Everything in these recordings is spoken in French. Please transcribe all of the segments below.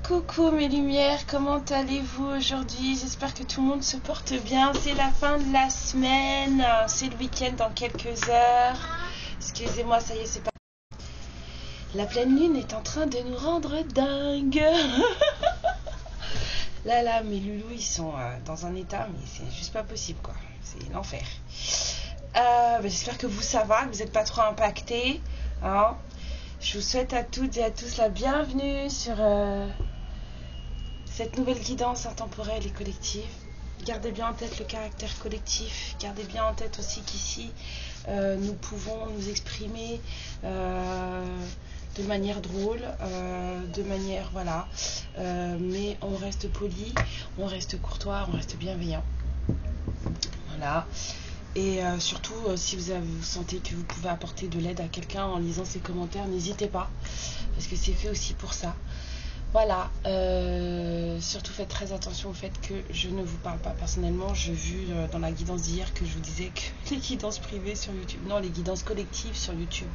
Coucou mes lumières, comment allez-vous aujourd'hui? J'espère que tout le monde se porte bien. C'est la fin de la semaine, c'est le week-end dans quelques heures. Excusez-moi, ça y est, c'est pas... La pleine lune est en train de nous rendre dingue. Là, mes loulous, ils sont dans un état, mais c'est juste pas possible, quoi. C'est l'enfer. J'espère que vous, ça va, que vous n'êtes pas trop impactés. Hein. Je vous souhaite à toutes et à tous la bienvenue sur... cette nouvelle guidance intemporelle et collective. Gardez bien en tête le caractère collectif. Gardez bien en tête aussi qu'ici, nous pouvons nous exprimer de manière drôle, de manière, voilà. Mais on reste poli, on reste courtois, on reste bienveillant. Voilà. Et surtout, si vous sentez que vous pouvez apporter de l'aide à quelqu'un en lisant ses commentaires, n'hésitez pas. Parce que c'est fait aussi pour ça. Voilà, surtout faites très attention au fait que je ne vous parle pas personnellement. J'ai vu dans la guidance d'hier que je vous disais que les guidances privées sur YouTube, non, les guidances collectives sur YouTube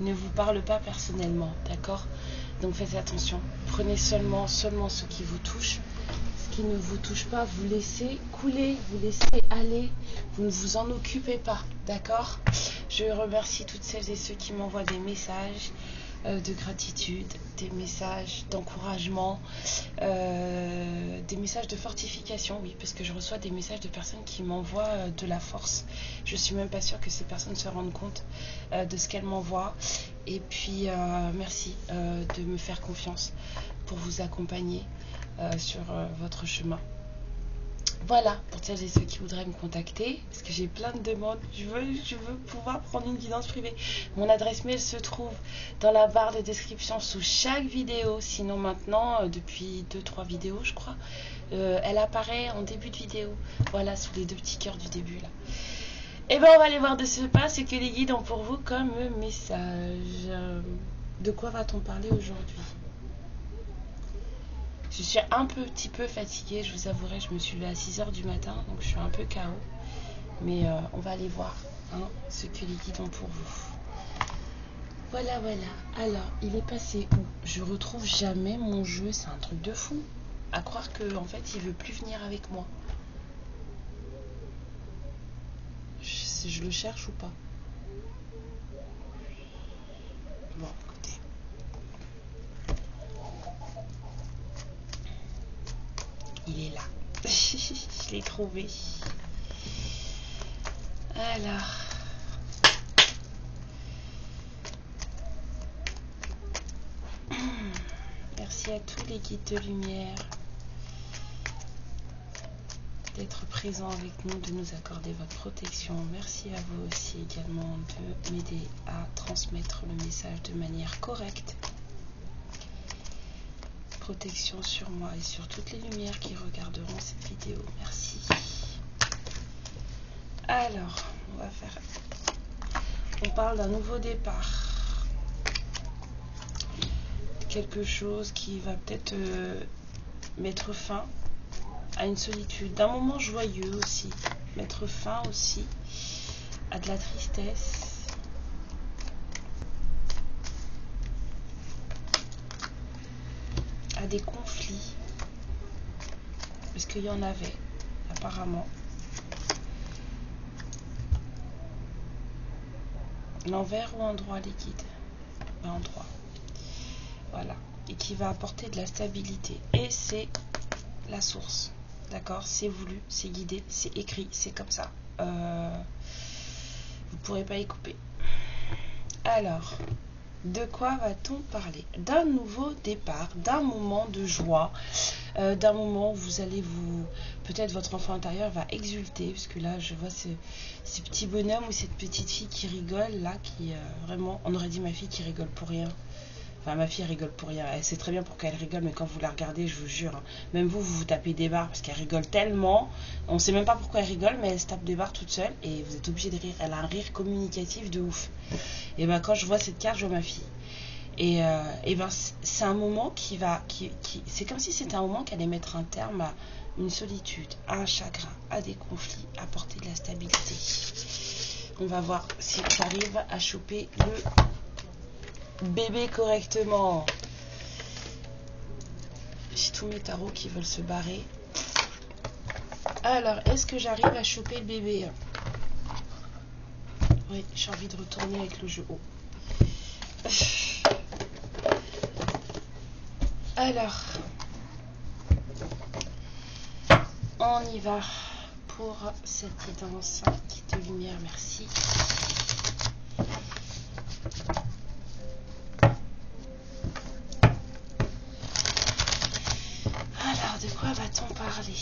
ne vous parlent pas personnellement, d'accord? Donc faites attention, prenez seulement ce qui vous touche. Ce qui ne vous touche pas, vous laissez couler, vous laissez aller, vous ne vous en occupez pas, d'accord? Je remercie toutes celles et ceux qui m'envoient des messages de gratitude, des messages d'encouragement, des messages de fortification, oui, parce que je reçois des messages de personnes qui m'envoient de la force. Je suis même pas sûre que ces personnes se rendent compte de ce qu'elles m'envoient. Et puis merci de me faire confiance pour vous accompagner sur votre chemin. Voilà, pour celles et ceux qui voudraient me contacter, parce que j'ai plein de demandes, je veux pouvoir prendre une guidance privée. Mon adresse mail se trouve dans la barre de description sous chaque vidéo. Sinon maintenant, depuis 2-3 vidéos je crois, elle apparaît en début de vidéo. Voilà, sous les 2 petits cœurs du début là. Et ben on va aller voir de ce pas ce que les guides ont pour vous comme message. De quoi va-t-on parler aujourd'hui? Je suis un petit peu fatiguée, je vous avouerai, je me suis levée à 6h du matin, donc je suis un peu KO. Mais on va aller voir ce que les guides ont pour vous. Voilà. Alors, il est passé où? Je retrouve jamais mon jeu, c'est un truc de fou. À croire que en fait, il veut plus venir avec moi. Je le cherche ou pas? Bon, écoutez. Il est là. Je l'ai trouvé. Alors. Merci à tous les guides de lumière d'être présents avec nous, de nous accorder votre protection. Merci à vous aussi également de m'aider à transmettre le message de manière correcte. Protection sur moi et sur toutes les lumières qui regarderont cette vidéo. Merci. Alors, on parle d'un nouveau départ. Quelque chose qui va peut-être mettre fin à une solitude, d'un moment joyeux aussi, mettre fin aussi à de la tristesse, à des conflits, parce qu'il y en avait apparemment. L'envers ou en droit les guides? En droit. Voilà. Et qui va apporter de la stabilité. Et c'est la source. D'accord? C'est voulu, c'est guidé, c'est écrit, c'est comme ça. Vous ne pourrez pas y couper. Alors, de quoi va-t-on parler? D'un nouveau départ, d'un moment de joie, d'un moment où vous allez peut-être votre enfant intérieur va exulter, parce que là je vois ce petit bonhomme ou cette petite fille qui rigole là, qui vraiment, on aurait dit ma fille qui rigole pour rien. Enfin, ma fille rigole pour rien. Elle sait très bien pourquoi elle rigole, mais quand vous la regardez, je vous jure, même vous tapez des barres parce qu'elle rigole tellement. On ne sait même pas pourquoi elle rigole, mais elle se tape des barres toute seule et vous êtes obligé de rire. Elle a un rire communicatif de ouf. Et ben quand je vois cette carte, je vois ma fille. Et ben c'est un moment c'est comme si c'était un moment qui allait mettre un terme à une solitude, un chagrin, à des conflits, apporter de la stabilité. On va voir si j'arrive à choper le bébé correctement. J'ai tous mes tarots qui veulent se barrer. Alors, est-ce que j'arrive à choper le bébé? Oui, j'ai envie de retourner avec le jeu haut. Alors, on y va pour cette guidance de lumière, merci. Alors, de quoi va-t-on parler?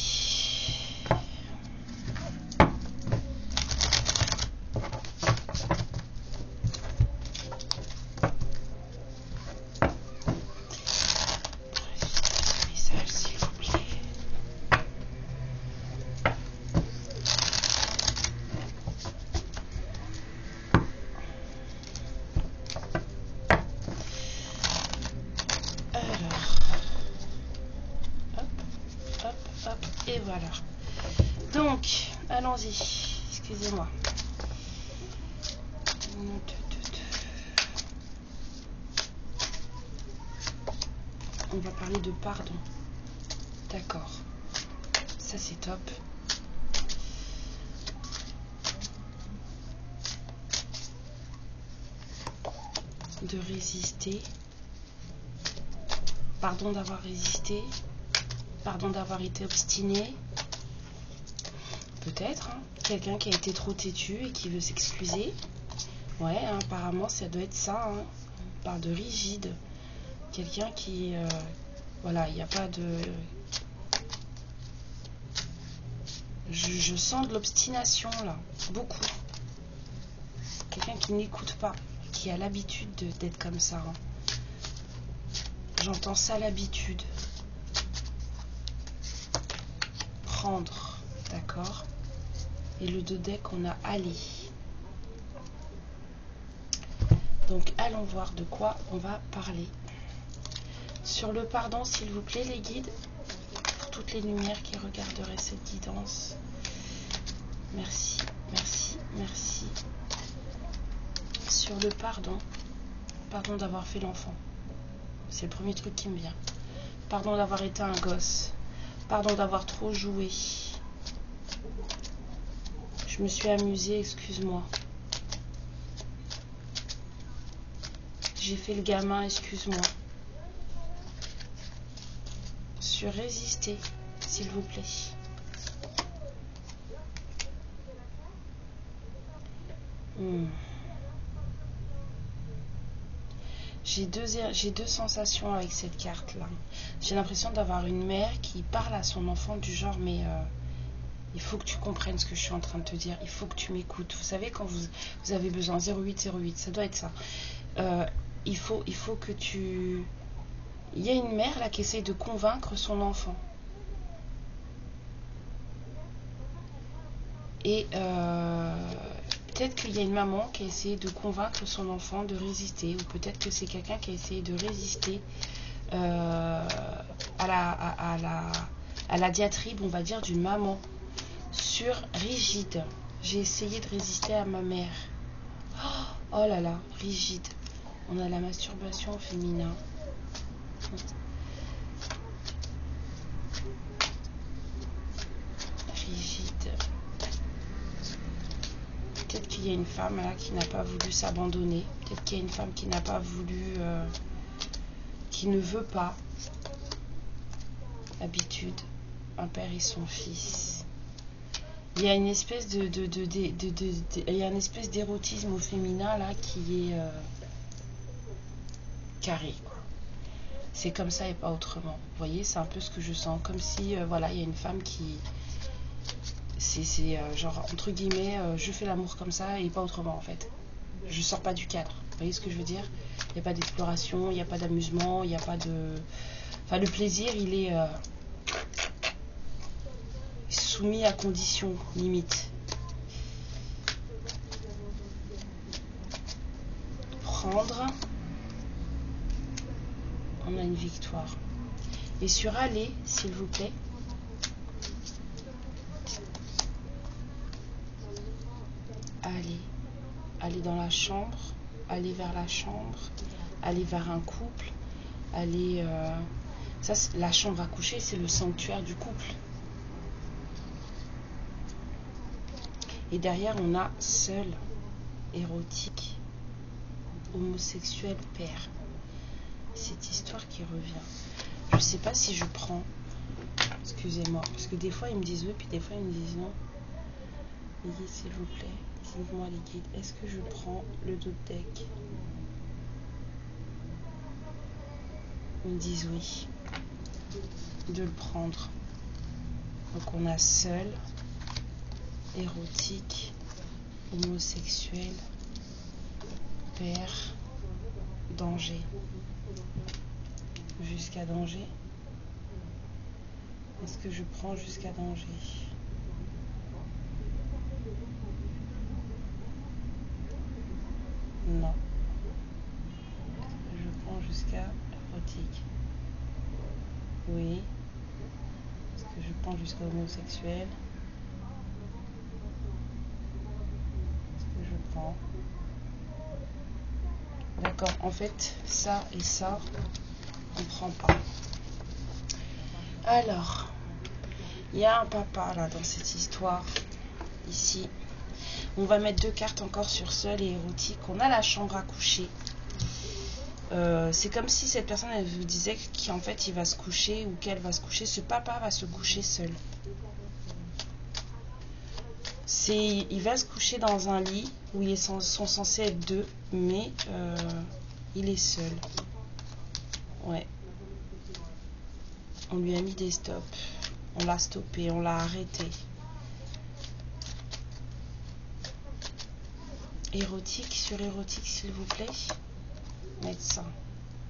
Et voilà. Donc, allons-y. Excusez-moi. On va parler de pardon. D'accord. Ça, c'est top. De résister. Pardon d'avoir résisté. Pardon d'avoir été obstiné. Peut-être. Hein. Quelqu'un qui a été trop têtu et qui veut s'excuser. Ouais, hein, apparemment, ça doit être ça. Hein. On parle de rigide. Quelqu'un qui... voilà, il n'y a pas de... Je sens de l'obstination, là. Beaucoup. Quelqu'un qui n'écoute pas. Qui a l'habitude d'être comme ça. Hein. J'entends ça, l'habitude. Prendre, d'accord. Et le 2 deck, on a aller. Donc, allons voir de quoi on va parler. Sur le pardon, s'il vous plaît, les guides, pour toutes les lumières qui regarderaient cette guidance. Merci, merci, merci. Sur le pardon, pardon d'avoir fait l'enfant. C'est le premier truc qui me vient. Pardon d'avoir été un gosse. Pardon d'avoir trop joué. Je me suis amusée, excuse-moi. J'ai fait le gamin, excuse-moi. Sur résister, s'il vous plaît. J'ai deux sensations avec cette carte-là. J'ai l'impression d'avoir une mère qui parle à son enfant du genre, mais il faut que tu comprennes ce que je suis en train de te dire. Il faut que tu m'écoutes. Vous savez, quand vous avez besoin, 0808, ça doit être ça. Il faut que tu... Il y a une mère là qui essaye de convaincre son enfant. Et peut-être qu'il y a une maman qui a essayé de convaincre son enfant de résister. Ou peut-être que c'est quelqu'un qui a essayé de résister à la diatribe, on va dire, d'une maman. Sur rigide. J'ai essayé de résister à ma mère. Oh là là, rigide. On a la masturbation au féminin. Rigide. Peut-être qu'il y a une femme là qui n'a pas voulu s'abandonner. Peut-être qu'il y a une femme qui n'a pas voulu... qui ne veut pas. Habitude. Un père et son fils. Il y a une espèce il y a une espèce d'érotisme au féminin là qui est carré. C'est comme ça et pas autrement. Vous voyez, c'est un peu ce que je sens. Comme si, voilà, il y a une femme qui... C'est genre, entre guillemets, je fais l'amour comme ça et pas autrement en fait. Je sors pas du cadre. Vous voyez ce que je veux dire? Il n'y a pas d'exploration, il n'y a pas d'amusement, il n'y a pas de... Enfin, le plaisir, il est... soumis à conditions, limite. Prendre. On a une victoire. Et sur aller, s'il vous plaît. aller dans la chambre, aller vers la chambre, aller vers un couple, aller... ça, la chambre à coucher, c'est le sanctuaire du couple. Et derrière, on a seul, érotique, homosexuel, père. Cette histoire qui revient. Je sais pas si je prends... Excusez-moi, parce que des fois, ils me disent oui, puis des fois, ils me disent non. Les guides, s'il vous plaît, dites-moi les guides, est-ce que je prends le dos de deck? Ils me disent oui, de le prendre. Donc on a seul, érotique, homosexuel, père, danger. Jusqu'à danger. Est-ce que je prends jusqu'à danger? Non. Je prends jusqu'à érotique. Oui. Est-ce que je prends jusqu'à homosexuel? Est-ce que je prends? D'accord, en fait, ça et ça, on prend pas. Alors, il y a un papa là dans cette histoire, ici. On va mettre 2 cartes encore sur seul et érotique. On a la chambre à coucher. C'est comme si cette personne, elle vous disait qu'en fait, il va se coucher ou qu'elle va se coucher. Ce papa va se coucher seul. Il va se coucher dans un lit où ils sont censés être 2, mais il est seul. Ouais. On lui a mis des stops. On l'a stoppé, on l'a arrêté. Érotique, sur érotique, s'il vous plaît. Médecin.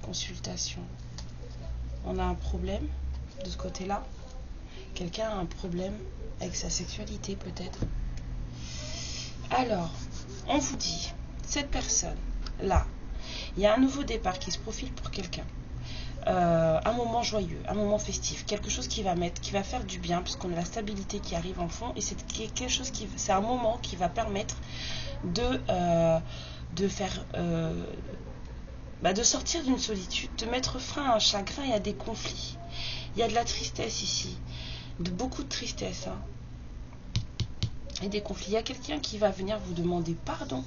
Consultation. On a un problème de ce côté-là. Quelqu'un a un problème avec sa sexualité, peut-être. Alors, on vous dit, cette personne-là, il y a un nouveau départ qui se profile pour quelqu'un. Un moment joyeux, un moment festif, quelque chose qui va faire du bien, puisqu'on a la stabilité qui arrive en fond, et c'est quelque chose c'est un moment qui va permettre de faire, de sortir d'une solitude, de mettre fin à un chagrin et à des conflits. Il y a de la tristesse ici, beaucoup de tristesse, hein, et des conflits. Il y a quelqu'un qui va venir vous demander pardon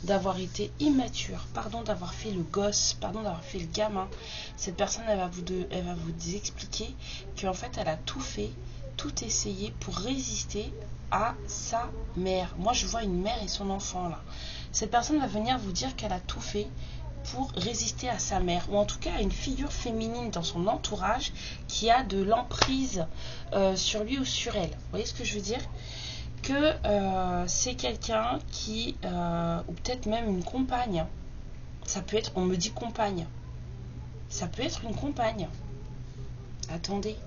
d'avoir été immature, pardon d'avoir fait le gosse, pardon d'avoir fait le gamin. Cette personne, elle va vous expliquer qu'en fait, elle a tout fait, tout essayé pour résister à sa mère. Moi, je vois une mère et son enfant là. Cette personne va venir vous dire qu'elle a tout fait pour résister à sa mère, ou en tout cas à une figure féminine dans son entourage qui a de l'emprise sur lui ou sur elle. Vous voyez ce que je veux dire? Que c'est quelqu'un qui, ou peut-être même une compagne, ça peut être, on me dit compagne, ça peut être une compagne. Attendez,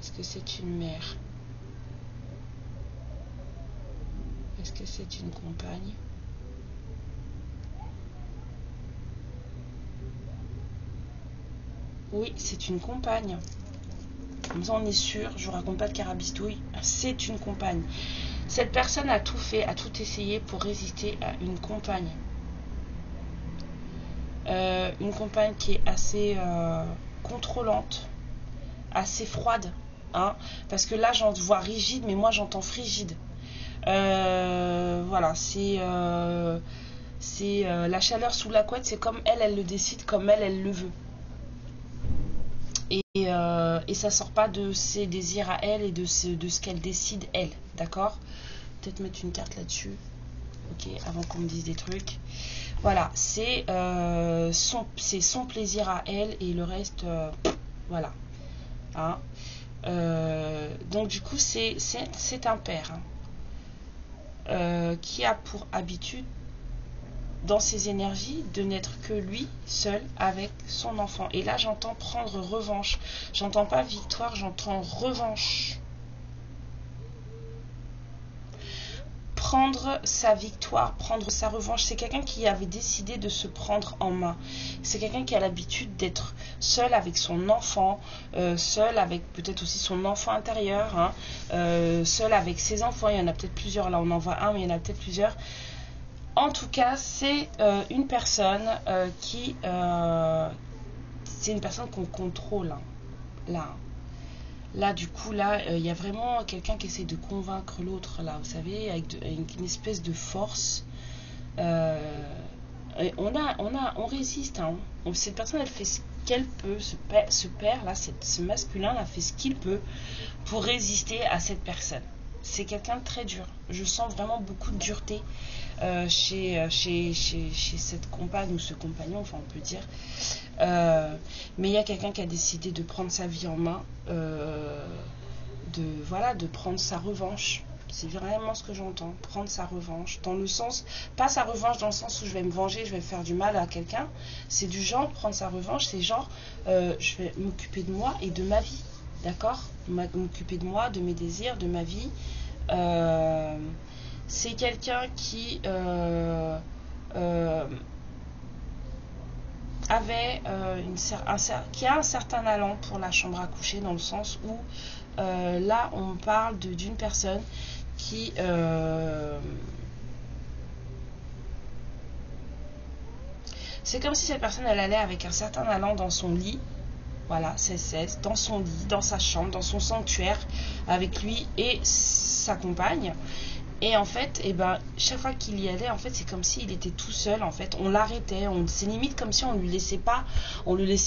est-ce que c'est une mère? Est-ce que c'est une compagne? Oui, c'est une compagne. Comme ça, on est sûr, je vous raconte pas de carabistouille, c'est une compagne. Cette personne a tout fait, a tout essayé pour résister à une compagne. Une compagne qui est assez contrôlante, assez froide, hein, parce que là, j'en vois rigide, mais moi, j'entends frigide. Voilà, c'est la chaleur sous la couette, c'est comme elle le décide, comme elle le veut. Et ça sort pas de ses désirs à elle et de ce qu'elle décide elle, d'accord? Peut-être mettre une carte là-dessus, ok, avant qu'on me dise des trucs. Voilà, c'est son plaisir à elle et le reste, voilà. Hein, donc du coup, c'est un père, hein, qui a pour habitude dans ses énergies de n'être que lui seul avec son enfant. Et là, j'entends prendre revanche. J'entends pas victoire, j'entends revanche. prendre sa victoire, prendre sa revanche. C'est quelqu'un qui avait décidé de se prendre en main. C'est quelqu'un qui a l'habitude d'être seul avec son enfant, seul avec peut-être aussi son enfant intérieur, hein, seul avec ses enfants. Il y en a peut-être plusieurs, là on en voit un, mais il y en a peut-être plusieurs. En tout cas, c'est une personne c'est une personne qu'on contrôle, hein, là. Là, du coup, là, il y a vraiment quelqu'un qui essaie de convaincre l'autre, là, vous savez, avec une espèce de force. Et on résiste, hein. Cette personne, elle fait ce qu'elle peut, ce père, là, ce masculin, a fait ce qu'il peut pour résister à cette personne. C'est quelqu'un de très dur. Je sens vraiment beaucoup de dureté chez cette compagne ou ce compagnon, enfin on peut dire. Mais il y a quelqu'un qui a décidé de prendre sa vie en main, de prendre sa revanche. C'est vraiment ce que j'entends, prendre sa revanche. Dans le sens, pas sa revanche dans le sens où je vais me venger, je vais faire du mal à quelqu'un. C'est du genre, prendre sa revanche, c'est genre, je vais m'occuper de moi et de ma vie. D'accord? M'occuper de moi, de mes désirs, de ma vie. C'est quelqu'un qui qui a un certain allant pour la chambre à coucher, dans le sens où là on parle d'une personne qui c'est comme si cette personne elle allait avec un certain allant dans son lit. Voilà, c'est dans son lit, dans sa chambre, dans son sanctuaire, avec lui et sa compagne. Et en fait, chaque fois qu'il y allait, en fait, c'est comme s'il était tout seul. En fait, on l'arrêtait. C'est limite comme si on lui laissait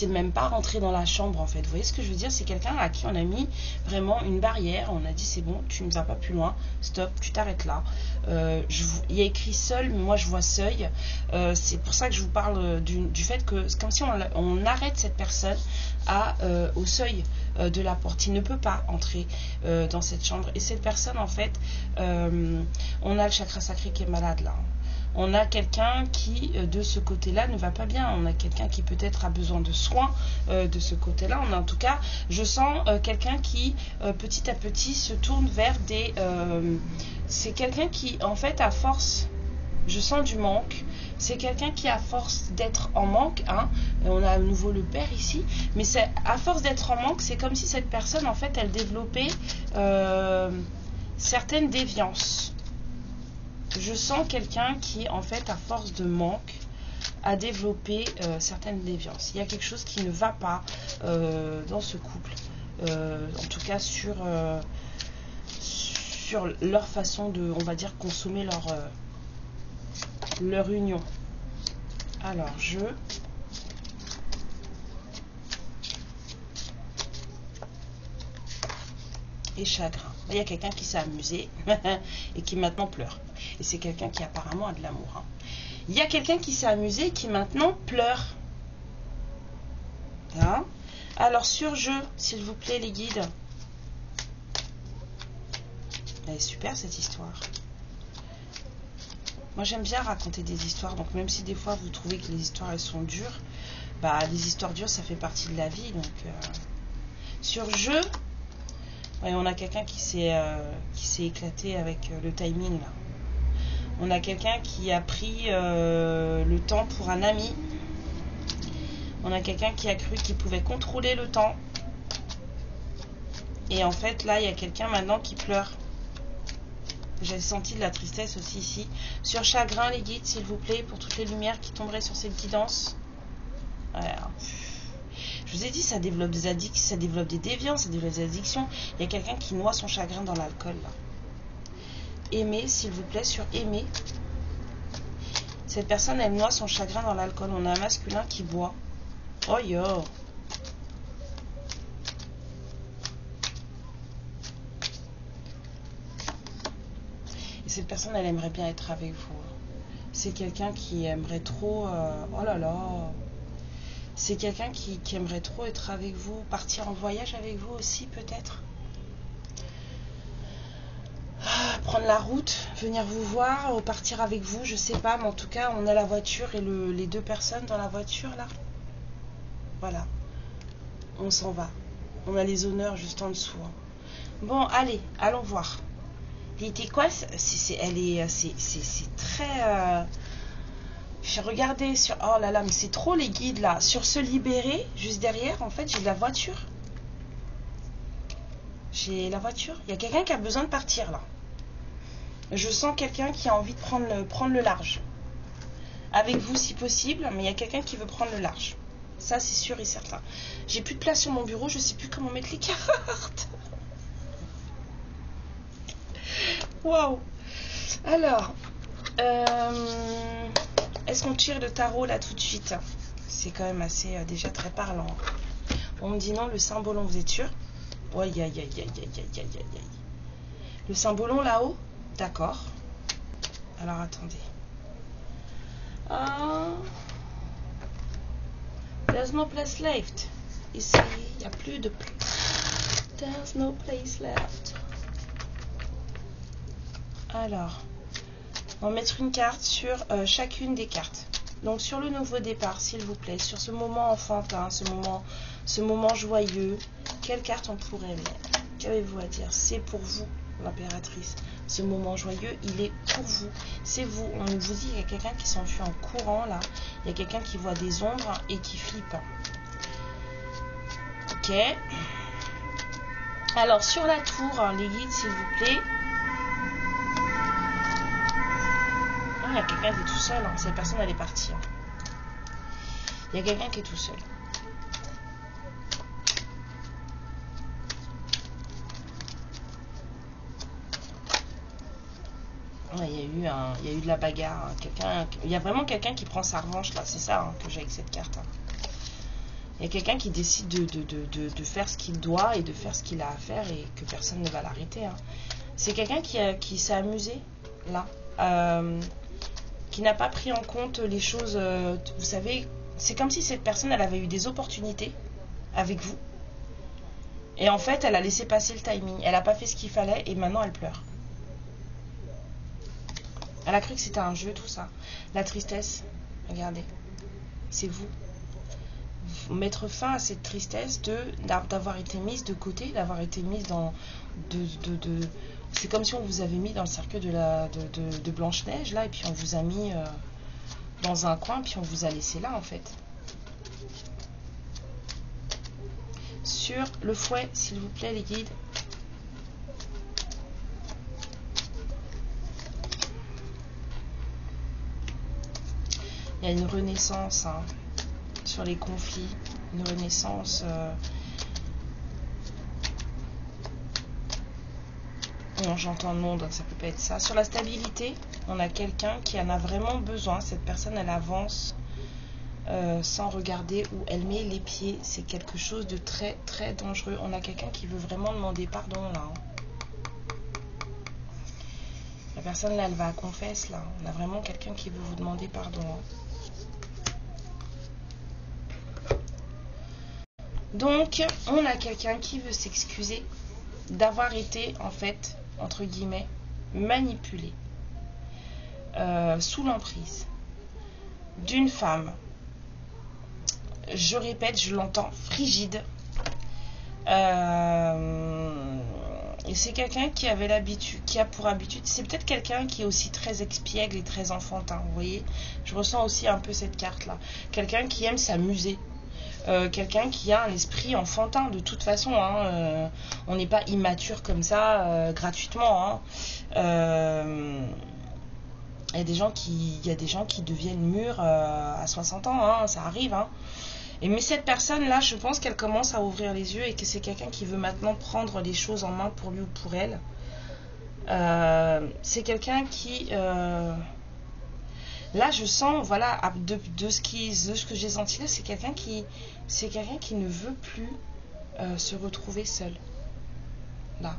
même pas rentrer dans la chambre. En fait, vous voyez ce que je veux dire? C'est quelqu'un à qui on a mis vraiment une barrière. On a dit c'est bon, tu ne vas pas plus loin. Stop, tu t'arrêtes là. Il y a écrit seul, mais moi je vois seuil. C'est pour ça que je vous parle du fait que c'est comme si on arrête cette personne au seuil de la porte. Il ne peut pas entrer dans cette chambre. Et cette personne, en fait, on a le chakra sacré qui est malade là. On a quelqu'un qui, de ce côté-là, ne va pas bien. On a quelqu'un qui peut-être a besoin de soins de ce côté-là. En tout cas, je sens quelqu'un qui, petit à petit, se tourne vers c'est quelqu'un qui, en fait, à force, je sens du manque. C'est quelqu'un qui, à force d'être en manque, hein, on a à nouveau le père ici, mais c'est à force d'être en manque, c'est comme si cette personne, en fait, elle développait certaines déviances. Je sens quelqu'un qui, en fait, à force de manque, a développé certaines déviances. Il y a quelque chose qui ne va pas dans ce couple, en tout cas sur leur façon de, on va dire, consommer leur union. Alors, et chagrin. Il y a quelqu'un qui s'est amusé et qui maintenant pleure. Et c'est quelqu'un qui apparemment a de l'amour. Hein. Il y a quelqu'un qui s'est amusé et qui maintenant pleure. Hein? Alors, sur jeu, s'il vous plaît, les guides. Elle est super cette histoire. Moi j'aime bien raconter des histoires, donc même si des fois vous trouvez que les histoires elles sont dures, les histoires dures ça fait partie de la vie. Donc sur jeu, ouais, on a quelqu'un qui s'est éclaté avec le timing là. On a quelqu'un qui a pris le temps pour un ami. On a quelqu'un qui a cru qu'il pouvait contrôler le temps. Et en fait là il y a quelqu'un maintenant qui pleure. J'ai senti de la tristesse aussi ici. Sur chagrin, les guides, s'il vous plaît, pour toutes les lumières qui tomberaient sur cette guidance. Voilà. Je vous ai dit, ça développe des addictions, ça développe des déviances, ça développe des addictions. Il y a quelqu'un qui noie son chagrin dans l'alcool, là. Aimer, s'il vous plaît, sur aimer. Cette personne, elle noie son chagrin dans l'alcool. On a un masculin qui boit. Oh yo! Cette personne, elle aimerait bien être avec vous. C'est quelqu'un qui aimerait trop... oh là là. C'est quelqu'un qui aimerait trop être avec vous, partir en voyage avec vous aussi, peut-être. Prendre la route, venir vous voir, ou partir avec vous, je sais pas. Mais en tout cas, on a la voiture et les deux personnes dans la voiture, là. Voilà. On s'en va. On a les honneurs juste en dessous. Hein. Bon, allez, allons voir. L'été quoi, c'est très... J'ai regardé sur... Oh là là, mais c'est trop les guides là. Sur se libérer, juste derrière, en fait, j'ai de la voiture. J'ai la voiture. Il y a quelqu'un qui a besoin de partir là. Je sens quelqu'un qui a envie de prendre le large. Avec vous si possible, mais il y a quelqu'un qui veut prendre le large. Ça, c'est sûr et certain. J'ai plus de place sur mon bureau, je sais plus comment mettre les cartes. Waouh. Alors, est-ce qu'on tire le tarot là tout de suite? C'est quand même assez déjà très parlant. On me dit non, le symbolon, vous êtes sûr? Ouais, aïe, aïe, aïe, aïe, aïe, aïe, aïe, aïe. Le symbolon là-haut? D'accord. Alors, attendez. There's no place left. Ici, il n'y a plus de place. There's no place left. Alors, on va mettre une carte sur chacune des cartes. Donc, sur le nouveau départ, s'il vous plaît, sur ce moment enfantin, ce moment joyeux, quelle carte on pourrait mettre? Qu'avez-vous à dire? C'est pour vous, l'impératrice. Ce moment joyeux, il est pour vous. C'est vous. On vous dit qu'il y a quelqu'un qui s'enfuit en courant, là. Il y a quelqu'un qui voit des ombres et qui flippe. Ok. Alors, sur la tour, les guides, s'il vous plaît. Ah, il y a quelqu'un qui est tout seul. Cette personne, elle est partie. Il y a quelqu'un qui est tout seul. Il y a eu de la bagarre. Il y a vraiment quelqu'un qui prend sa revanche là. C'est ça que j'ai avec cette carte. Il y a quelqu'un qui décide de faire ce qu'il doit et de faire ce qu'il a à faire et que personne ne va l'arrêter. C'est quelqu'un qui s'est amusé là. Qui n'a pas pris en compte les choses. Vous savez, c'est comme si cette personne elle avait eu des opportunités avec vous. Et en fait, elle a laissé passer le timing. Elle n'a pas fait ce qu'il fallait et maintenant elle pleure. Elle a cru que c'était un jeu, tout ça. La tristesse, regardez, c'est vous. Mettre fin à cette tristesse d'avoir été mise de côté, d'avoir été mise dans... C'est comme si on vous avait mis dans le cercueil de Blanche-Neige, là, et puis on vous a mis dans un coin, puis on vous a laissé là, en fait. Sur le fouet, s'il vous plaît, les guides. Il y a une renaissance sur les conflits, une renaissance. Non, j'entends non, donc ça peut pas être ça. Sur la stabilité, on a quelqu'un qui en a vraiment besoin. Cette personne, elle avance sans regarder où elle met les pieds. C'est quelque chose de très très dangereux. On a quelqu'un qui veut vraiment demander pardon là. La personne là, elle va à confesse là. On a vraiment quelqu'un qui veut vous demander pardon. Donc, on a quelqu'un qui veut s'excuser d'avoir été, en fait, entre guillemets, manipulé sous l'emprise d'une femme. Je répète, je l'entends, frigide. Et c'est quelqu'un qui avait l'habitude, qui a pour habitude, c'est peut-être quelqu'un qui est aussi très expiègle et très enfantin, vous voyez. Je ressens aussi un peu cette carte-là. Quelqu'un qui aime s'amuser. Quelqu'un qui a un esprit enfantin de toute façon, on n'est pas immature comme ça gratuitement. Il y a des gens qui deviennent mûrs à 60 ans, ça arrive. Mais cette personne-là, je pense qu'elle commence à ouvrir les yeux et que c'est quelqu'un qui veut maintenant prendre les choses en main pour lui ou pour elle. C'est quelqu'un qui... Là, je sens, voilà, de ce que j'ai senti là, c'est quelqu'un qui ne veut plus se retrouver seul. Là.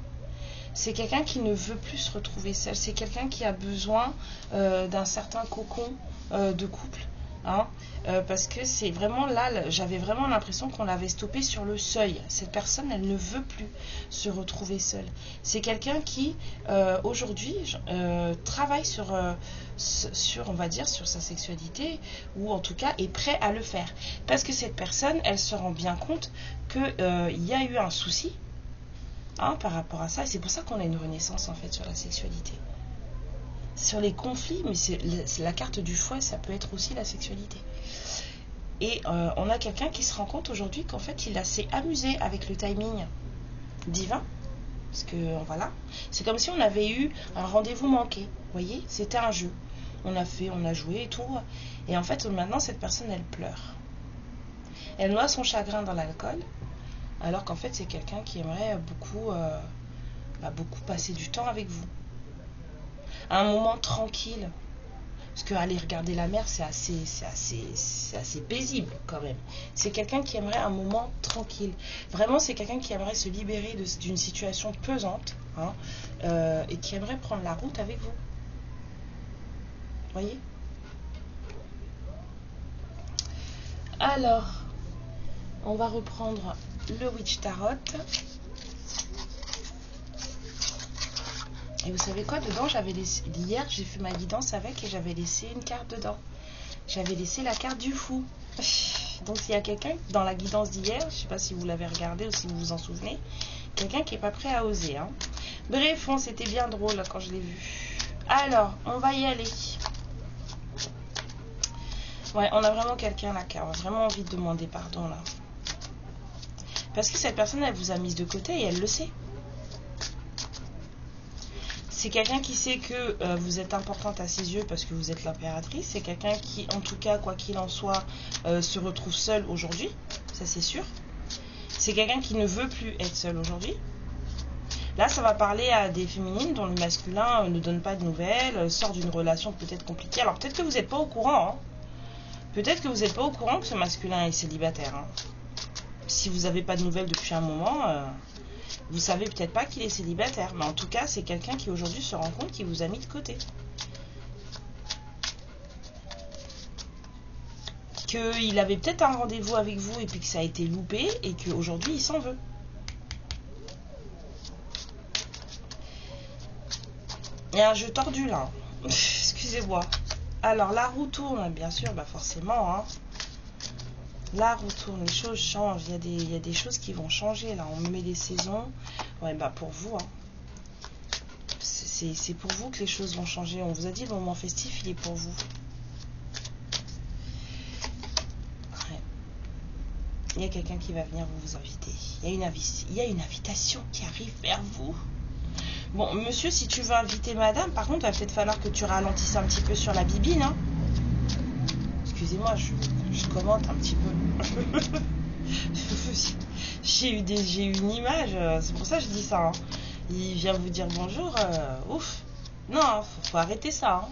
C'est quelqu'un qui ne veut plus se retrouver seul. C'est quelqu'un qui a besoin d'un certain cocon de couple. Parce que c'est vraiment là, j'avais vraiment l'impression qu'on l'avait stoppé sur le seuil. Cette personne, elle ne veut plus se retrouver seule. C'est quelqu'un qui, aujourd'hui, travaille sur, on va dire, sur sa sexualité, ou en tout cas est prêt à le faire. Parce que cette personne, elle se rend bien compte qu'il y a eu un souci. hein, par rapport à ça. Et c'est pour ça qu'on a une renaissance en fait sur la sexualité. Sur les conflits, mais c'est la carte du fouet, ça peut être aussi la sexualité. Et on a quelqu'un qui se rend compte aujourd'hui qu'en fait il s'est amusé avec le timing divin. Parce que voilà, c'est comme si on avait eu un rendez-vous manqué. Vous voyez, c'était un jeu. On a joué et tout. Et en fait, maintenant, cette personne, elle pleure. Elle noie son chagrin dans l'alcool. Alors qu'en fait, c'est quelqu'un qui aimerait beaucoup passer du temps avec vous. À un moment tranquille. Parce qu'aller regarder la mer, c'est assez paisible quand même. C'est quelqu'un qui aimerait un moment tranquille. Vraiment, c'est quelqu'un qui aimerait se libérer d'une situation pesante, hein, et qui aimerait prendre la route avec vous. Voyez? Alors, on va reprendre le Witch Tarot. Et vous savez quoi, dedans, j'avais laissé, hier j'ai fait ma guidance avec et j'avais laissé une carte dedans. J'avais laissé la carte du fou. Donc s'il y a quelqu'un dans la guidance d'hier, je ne sais pas si vous l'avez regardé ou si vous vous en souvenez, quelqu'un qui n'est pas prêt à oser. Hein. Bref, c'était bien drôle quand je l'ai vu. Alors, on va y aller. Ouais, on a vraiment quelqu'un là qui a vraiment envie de demander pardon là. Parce que cette personne, elle vous a mise de côté et elle le sait. C'est quelqu'un qui sait que vous êtes importante à ses yeux parce que vous êtes l'impératrice. C'est quelqu'un qui, en tout cas, quoi qu'il en soit, se retrouve seul aujourd'hui. Ça, c'est sûr. C'est quelqu'un qui ne veut plus être seul aujourd'hui. Là, ça va parler à des féminines dont le masculin ne donne pas de nouvelles, sort d'une relation peut-être compliquée. Alors, peut-être que vous n'êtes pas au courant. Hein. Peut-être que vous n'êtes pas au courant que ce masculin est célibataire. Hein. Si vous n'avez pas de nouvelles depuis un moment... vous savez peut-être pas qu'il est célibataire, mais en tout cas, c'est quelqu'un qui aujourd'hui se rend compte qu'il vous a mis de côté. Qu'il avait peut-être un rendez-vous avec vous et puis que ça a été loupé et qu'aujourd'hui, il s'en veut. Il y a un jeu tordu là. Excusez-moi. Alors, la roue tourne, bien sûr, bah forcément, hein. La roue tourne, les choses changent, il y a des choses qui vont changer, là, on met les saisons, ouais, bah pour vous, hein. C'est pour vous que les choses vont changer, on vous a dit le moment festif, il est pour vous. Ouais. Il y a quelqu'un qui va venir vous inviter, il y a une invitation qui arrive vers vous. Bon, monsieur, si tu veux inviter madame, par contre, il va peut-être falloir que tu ralentisses un petit peu sur la bibine, hein. Excusez-moi, je commente un petit peu. j'ai eu une image, c'est pour ça que je dis ça. Hein. Il vient vous dire bonjour, ouf. Non, faut arrêter ça. Hein.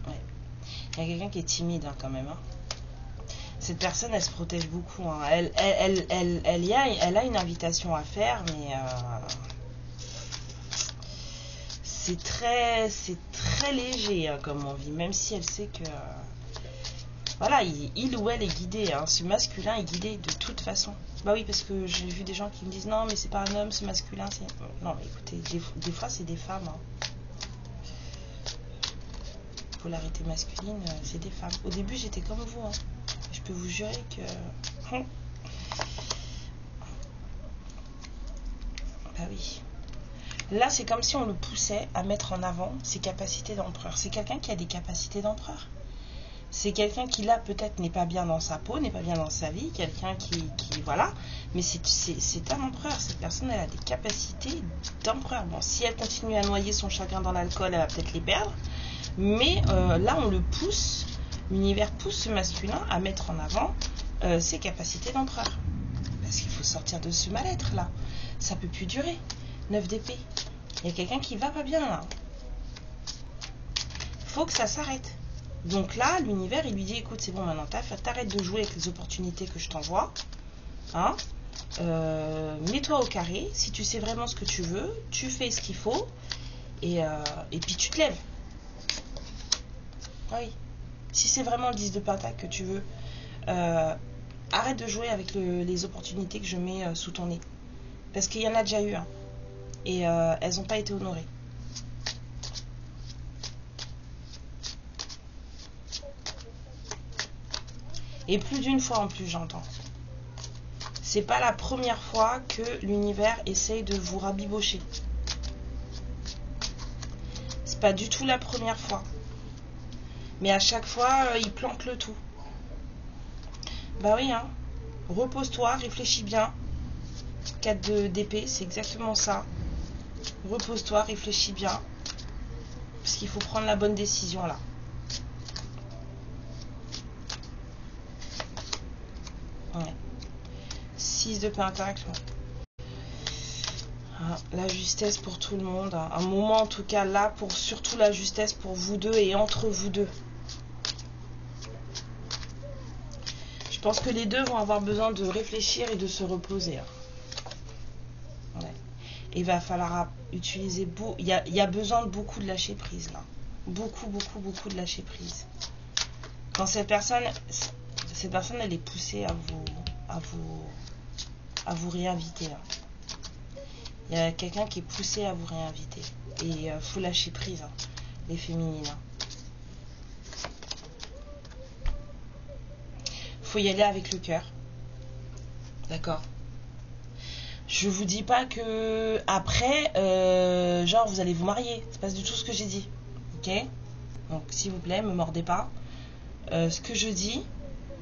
Ouais. Il y a quelqu'un qui est timide hein, quand même. Hein. Cette personne, elle se protège beaucoup. Hein. Elle a une invitation à faire, mais... c'est très léger hein, comme on vit, même si elle sait que voilà, il ou elle est guidé, hein. Ce masculin est guidé de toute façon. Bah oui, parce que j'ai vu des gens qui me disent non mais c'est pas un homme, ce masculin c'est... Non mais écoutez, des fois c'est des femmes. Hein. Polarité masculine, c'est des femmes. Au début j'étais comme vous, hein. Je peux vous jurer que... Bah oui. Là, c'est comme si on le poussait à mettre en avant ses capacités d'empereur. C'est quelqu'un qui a des capacités d'empereur. C'est quelqu'un qui, là, peut-être n'est pas bien dans sa peau, n'est pas bien dans sa vie. Quelqu'un qui voilà. Mais c'est un empereur. Cette personne, elle a des capacités d'empereur. Bon, si elle continue à noyer son chagrin dans l'alcool, elle va peut-être les perdre. Mais là, on le pousse. L'univers pousse ce masculin à mettre en avant ses capacités d'empereur. Parce qu'il faut sortir de ce mal-être, là. Ça peut plus durer. 9 d'épée. Il y a quelqu'un qui va pas bien là. Faut que ça s'arrête. Donc là, l'univers, il lui dit, écoute, c'est bon maintenant, t'arrêtes de jouer avec les opportunités que je t'envoie. Hein, mets-toi au carré. Si tu sais vraiment ce que tu veux, tu fais ce qu'il faut. Et puis tu te lèves. Oui. Si c'est vraiment le 10 de pentacle que tu veux, arrête de jouer avec les opportunités que je mets sous ton nez. Parce qu'il y en a déjà eu. Hein. Et elles n'ont pas été honorées. Et plus d'une fois en plus, j'entends. c'est pas la première fois que l'univers essaye de vous rabibocher. C'est pas du tout la première fois. Mais à chaque fois, il plante le tout. Bah oui, hein. Repose-toi, réfléchis bien. 4 d'épée, c'est exactement ça. Repose-toi, réfléchis bien. Parce qu'il faut prendre la bonne décision là. Ouais. 6 de pentacle. Ah, la justesse pour tout le monde. Un moment en tout cas là, pour surtout la justesse pour vous deux et entre vous deux. Je pense que les deux vont avoir besoin de réfléchir et de se reposer. Ouais. Et il va falloir utiliser beaucoup. Il y a besoin de beaucoup de lâcher prise là. Beaucoup de lâcher prise. Quand cette personne elle est poussée à vous réinviter. Hein. Il y a quelqu'un qui est poussé à vous réinviter. Et faut lâcher prise, hein, les féminines. Hein. Faut y aller avec le cœur. D'accord. Je vous dis pas que après, genre vous allez vous marier. C'est pas du tout ce que j'ai dit. Ok? Donc s'il vous plaît, me mordez pas. Ce que je dis,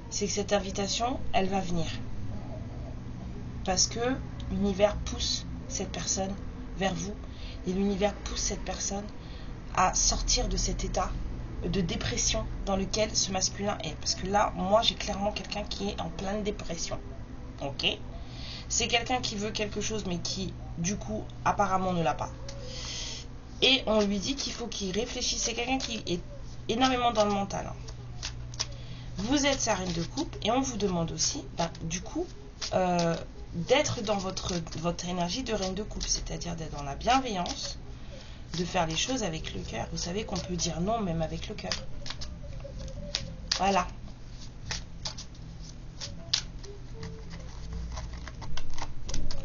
c'est que cette invitation, elle va venir. Parce que l'univers pousse cette personne vers vous. Et l'univers pousse cette personne à sortir de cet état de dépression dans lequel ce masculin est. Parce que là, moi, j'ai clairement quelqu'un qui est en pleine dépression. Ok? C'est quelqu'un qui veut quelque chose, mais qui, du coup, apparemment ne l'a pas. Et on lui dit qu'il faut qu'il réfléchisse. C'est quelqu'un qui est énormément dans le mental. Hein. Vous êtes sa reine de coupe et on vous demande aussi, du coup, d'être dans votre énergie de reine de coupe, c'est-à-dire d'être dans la bienveillance, de faire les choses avec le cœur. Vous savez qu'on peut dire non même avec le cœur. Voilà.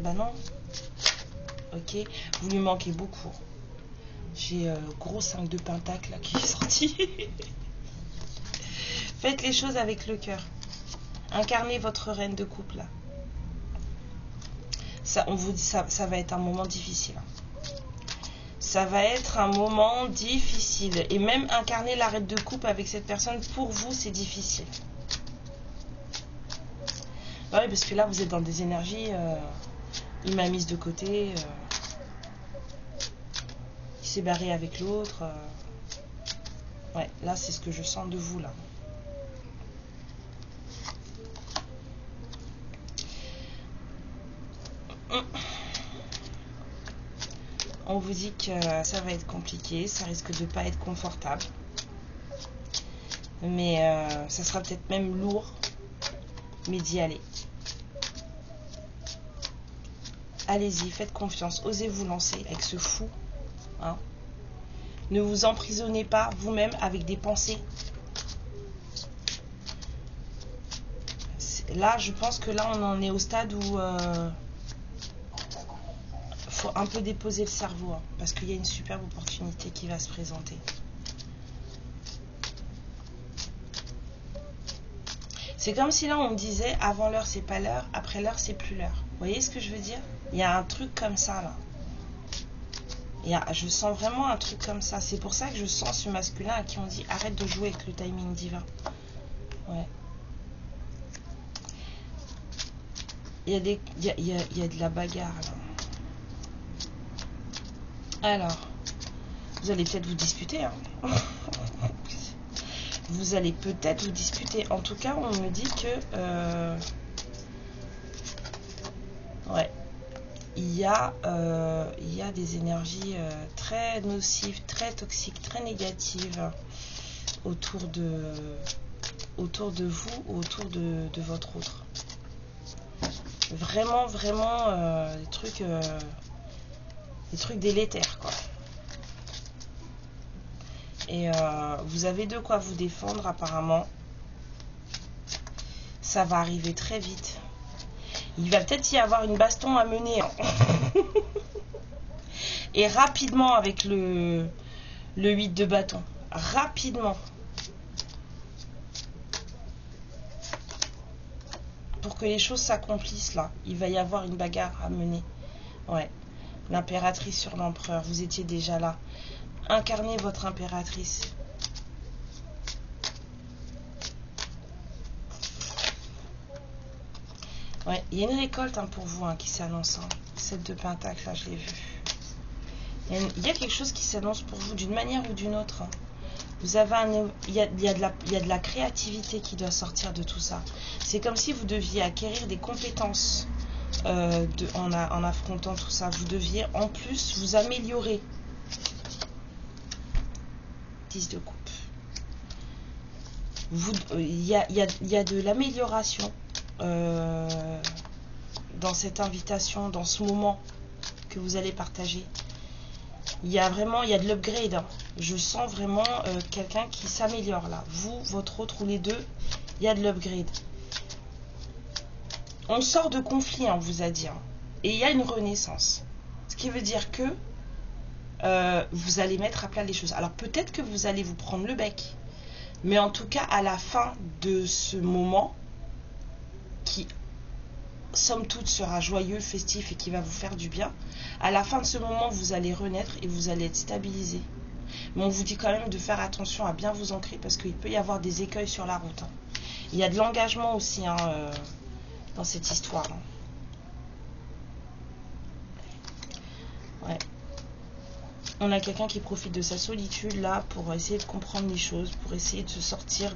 Bah non. Ok. Vous lui manquez beaucoup. J'ai gros 5 de pentacle là qui est sorti. Faites les choses avec le cœur. Incarnez votre reine de coupe là. Ça, on vous dit, ça va être un moment difficile. Ça va être un moment difficile. Et même incarner la reine de coupe avec cette personne, pour vous, c'est difficile. Bah oui, parce que là, vous êtes dans des énergies. Il m'a mise de côté. Il s'est barré avec l'autre. Ouais, là, c'est ce que je sens de vous, là. On vous dit que ça va être compliqué, ça risque de ne pas être confortable. Mais ça sera peut-être même lourd, mais d'y aller. Allez-y, faites confiance, osez vous lancer avec ce fou. Hein. Ne vous emprisonnez pas vous-même avec des pensées. Là, je pense que là, on en est au stade où... faut un peu déposer le cerveau, hein, parce qu'il y a une superbe opportunité qui va se présenter. C'est comme si là on me disait avant l'heure c'est pas l'heure, après l'heure c'est plus l'heure. Vous voyez ce que je veux dire? Il y a un truc comme ça là. Je sens vraiment un truc comme ça. C'est pour ça que je sens ce masculin à qui on dit arrête de jouer avec le timing divin. Ouais. Il y a de la bagarre là. Alors, vous allez peut-être vous disputer. Hein. Vous allez peut-être vous disputer. En tout cas, on me dit que... ouais. Il y a des énergies très nocives, très toxiques, très négatives autour de vous, autour de votre autre. Vraiment, des trucs délétères, quoi. Et vous avez de quoi vous défendre, apparemment. Ça va arriver très vite. Il va peut-être y avoir une baston à mener. Hein. Et rapidement avec le 8 de bâton. Rapidement. pour que les choses s'accomplissent là. Il va y avoir une bagarre à mener. Ouais. L'impératrice sur l'empereur. Vous étiez déjà là. Incarnez votre impératrice. Ouais, il y a une récolte pour vous qui s'annonce. 7 de Pentacle, là, je l'ai vu. Il y a quelque chose qui s'annonce pour vous d'une manière ou d'une autre. Vous avez il y a de la créativité qui doit sortir de tout ça. C'est comme si vous deviez acquérir des compétences en affrontant tout ça. Vous deviez en plus vous améliorer. 10 de coupe. Il y a de l'amélioration dans cette invitation, dans ce moment que vous allez partager. Il y a de l'upgrade. Je sens vraiment quelqu'un qui s'améliore là. Vous, votre autre ou les deux, il y a de l'upgrade. On sort de conflit, on vous a dit. Et il y a une renaissance. Ce qui veut dire que vous allez mettre à plat les choses. Alors peut-être que vous allez vous prendre le bec. Mais en tout cas, à la fin de ce moment, qui somme toute sera joyeux, festif et qui va vous faire du bien, à la fin de ce moment vous allez renaître et vous allez être stabilisé. Mais on vous dit quand même de faire attention à bien vous ancrer parce qu'il peut y avoir des écueils sur la route. Il y a de l'engagement aussi dans cette histoire. Ouais. On a quelqu'un qui profite de sa solitude là pour essayer de comprendre les choses, pour essayer de se sortir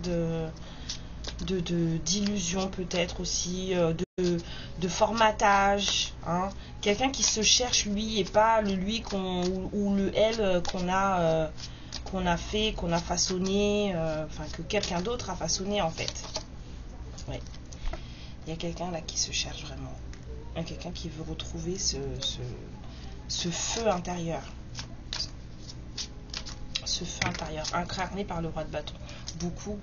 d'illusions peut-être aussi, de formatage, quelqu'un qui se cherche lui et pas le lui ou le elle qu'on a fait, qu'on a façonné, enfin que quelqu'un d'autre a façonné en fait. Ouais. Il y a quelqu'un là qui se cherche vraiment. Il y a quelqu'un qui veut retrouver ce feu intérieur. Ce feu intérieur incarné par le roi de bâton. Beaucoup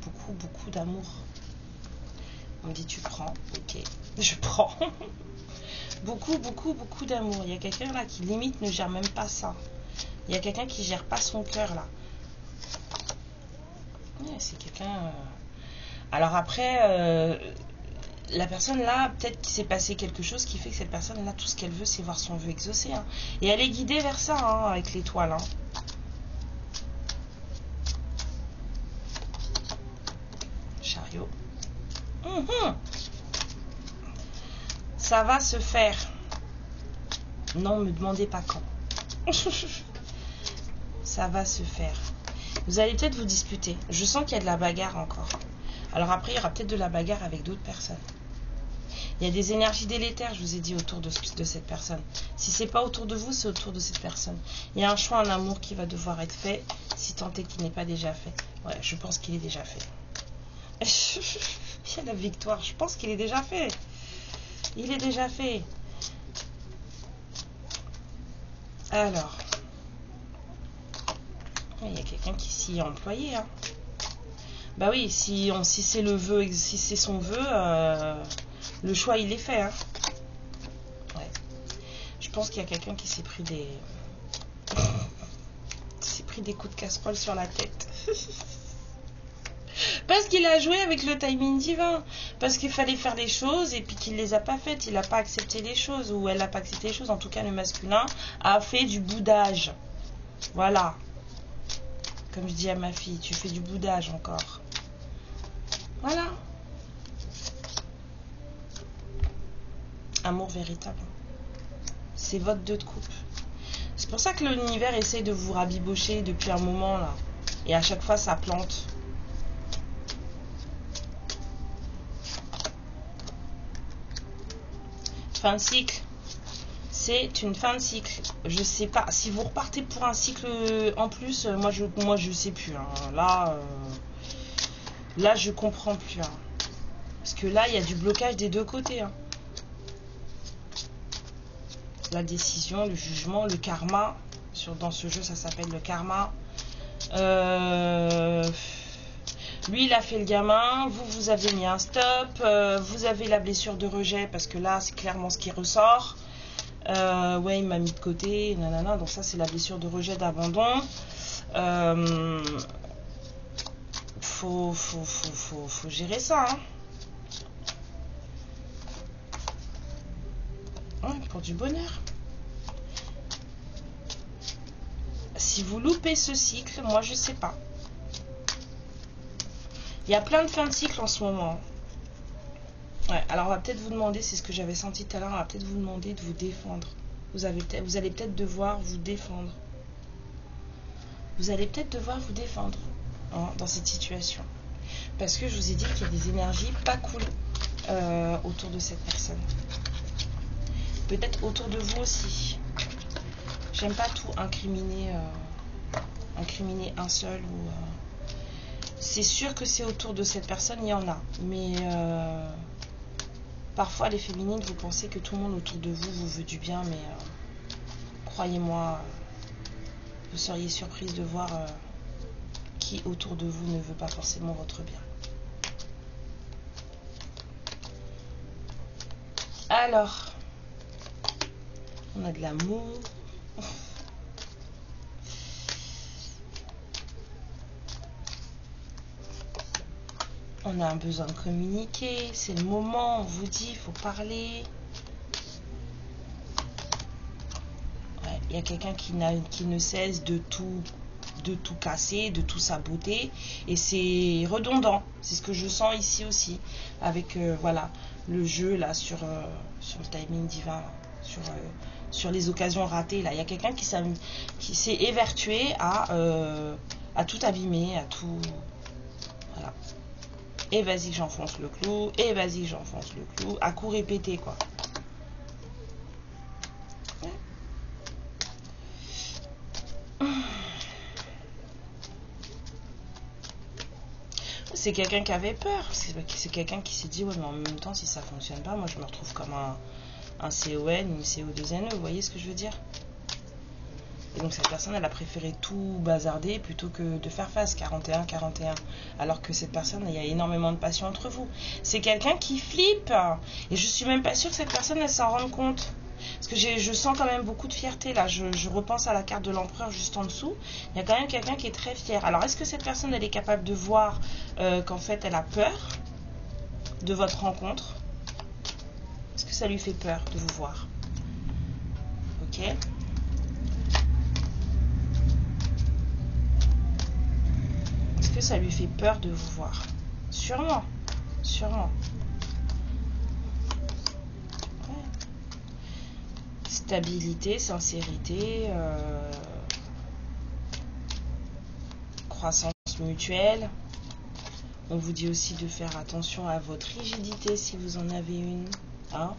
d'amour. On me dit tu prends, ok, je prends. beaucoup d'amour. Il y a quelqu'un là qui limite ne gère même pas ça. Il y a quelqu'un qui gère pas son cœur là. Ouais, c'est quelqu'un. Alors après, la personne là, peut-être qu'il s'est passé quelque chose qui fait que cette personne là, tout ce qu'elle veut, c'est voir son vœu exaucé. Et elle est guidée vers ça avec l'étoile. Chariot. Ça va se faire. Non, me demandez pas quand. Ça va se faire. Vous allez peut-être vous disputer. Je sens qu'il y a de la bagarre encore. Alors après, il y aura peut-être de la bagarre avec d'autres personnes. Il y a des énergies délétères, je vous ai dit, autour de cette personne. Si c'est pas autour de vous, c'est autour de cette personne. Il y a un choix en amour qui va devoir être fait, si tant est qu'il n'est pas déjà fait. Ouais, je pense qu'il est déjà fait. Il y a la victoire, je pense qu'il est déjà fait. Il est déjà fait. Alors. Il y a quelqu'un qui s'y est employé. Bah oui, si c'est le vœu, si c'est son vœu, le choix il est fait. Ouais. Je pense qu'il y a quelqu'un qui s'est pris des. Des coups de casserole sur la tête. Parce qu'il a joué avec le timing divin. Parce qu'il fallait faire les choses et puis qu'il ne les a pas faites. Il n'a pas accepté les choses. Ou elle n'a pas accepté les choses. En tout cas, le masculin a fait du boudage. Voilà. Comme je dis à ma fille, tu fais du boudage encore. Voilà. Amour véritable. C'est votre 2 de coupe. C'est pour ça que l'univers essaye de vous rabibocher depuis un moment là. Et à chaque fois ça plante. Fin de cycle. C'est une fin de cycle. Je sais pas. Si vous repartez pour un cycle en plus, moi je sais plus. Là je comprends plus. Parce que là il y a du blocage des deux côtés. La décision, le jugement, le karma. Dans ce jeu, ça s'appelle le karma. Lui, il a fait le gamin. Vous avez mis un stop. Vous avez la blessure de rejet parce que là, c'est clairement ce qui ressort. Ouais, il m'a mis de côté. Nanana. Donc ça, c'est la blessure de rejet, d'abandon. Faut gérer ça. pour du bonheur. Si vous loupez ce cycle, moi je sais pas. Il y a plein de fins de cycle en ce moment. Ouais, alors on va peut-être vous demander, c'est ce que j'avais senti tout à l'heure, on va peut-être vous demander de vous défendre. Vous allez peut-être devoir vous défendre. Vous allez peut-être devoir vous défendre dans cette situation. Parce que je vous ai dit qu'il y a des énergies pas cool autour de cette personne. Peut-être autour de vous aussi. J'aime pas tout incriminer un seul. C'est sûr que c'est autour de cette personne, il y en a. Mais parfois les féminines, vous pensez que tout le monde autour de vous vous veut du bien. Mais croyez-moi, vous seriez surprise de voir qui autour de vous ne veut pas forcément votre bien. Alors, on a de l'amour. On a un besoin de communiquer. C'est le moment, on vous dit, il faut parler. Ouais, il y a quelqu'un qui ne cesse de tout casser, de tout saboter. Et c'est redondant. C'est ce que je sens ici aussi. Avec, voilà, le jeu là sur le timing divin. Sur les occasions ratées là, il y a quelqu'un qui s'est évertué à tout abîmer, à tout, voilà. Et vas-y que j'enfonce le clou, et vas-y que j'enfonce le clou, à coup répété quoi. C'est quelqu'un qui avait peur, c'est quelqu'un qui s'est dit ouais mais en même temps si ça fonctionne pas, moi je me retrouve comme un CON, une CO2NE, vous voyez ce que je veux dire? Et donc cette personne, elle a préféré tout bazarder plutôt que de faire face, 41-41. Alors que cette personne, il y a énormément de passion entre vous. C'est quelqu'un qui flippe. Et je suis même pas sûre que cette personne, elle s'en rende compte. Parce que je sens quand même beaucoup de fierté là. Je repense à la carte de l'empereur juste en dessous. Il y a quand même quelqu'un qui est très fier. Alors est-ce que cette personne, elle est capable de voir qu'en fait, elle a peur de votre rencontre? Est-ce que ça lui fait peur de vous voir? Ok. Est-ce que ça lui fait peur de vous voir? Sûrement. Sûrement. Ouais. Stabilité, sincérité, croissance mutuelle. On vous dit aussi de faire attention à votre rigidité si vous en avez une. Hein?